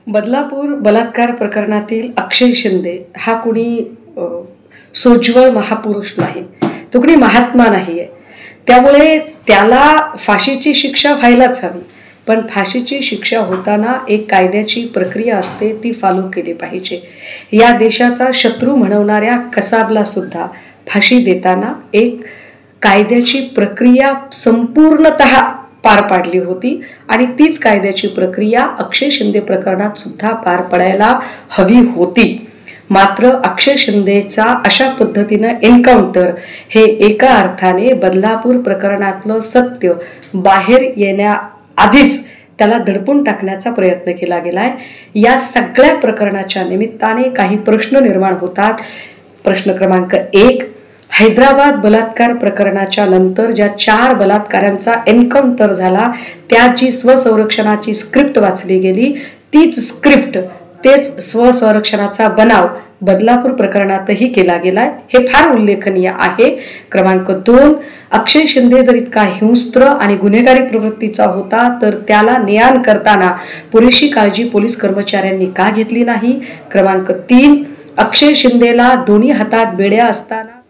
बदलापूर बलात्कार प्रकरणातील अक्षय शिंदे हा कुणी सोज्वळ महापुरुष नाही, तो कुणी महात्मा नाही आहे. त्यामुळे त्याला फाशीची शिक्षा व्हायलाच हवी. पण फाशीची शिक्षा होताना एक कायद्याची प्रक्रिया असते, ती फॉलो केली पाहिजे. या देशाचा शत्रू म्हणवणाऱ्या कसाबला सुद्धा फाशी देताना एक कायद्याची प्रक्रिया संपूर्णतः पार पाडली होती आणि तीच कायद्याची प्रक्रिया अक्षय शिंदे प्रकरणात सुद्धा पार पडायला हवी होती. मात्र अक्षय शिंदेचा अशा पद्धतीनं एन्काउंटर हे एका अर्थाने बदलापूर प्रकरणातलं सत्य बाहेर येण्याआधीच त्याला दडपून टाकण्याचा प्रयत्न केला गेलाय. या सगळ्या प्रकरणाच्या निमित्ताने काही प्रश्न निर्माण होतात. प्रश्न क्रमांक 1, हैदराबाद बलात्कार प्रकरणाच्या नंतर ज्या 4 बलात्कारांचा एन्काउंटर झाला, त्यात जी स्वसंरक्षणाची स्क्रिप्ट वाचली गेली, तीच स्क्रिप्ट, तेच स्वसंरक्षणाचा बनाव बदलापूर प्रकरणातही केला गेलाय. हे फार उल्लेखनीय आहे. क्रमांक 2, अक्षय शिंदे जर इतका हिंस्त्र आणि गुन्हेगारी प्रवृत्तीचा होता तर त्याला ने-आण करताना पुरेशी काळजी पोलीस कर्मचाऱ्यांनी का घेतली नाही. क्रमांक 3, अक्षय शिंदेला दोन्ही हातात बेड्या असताना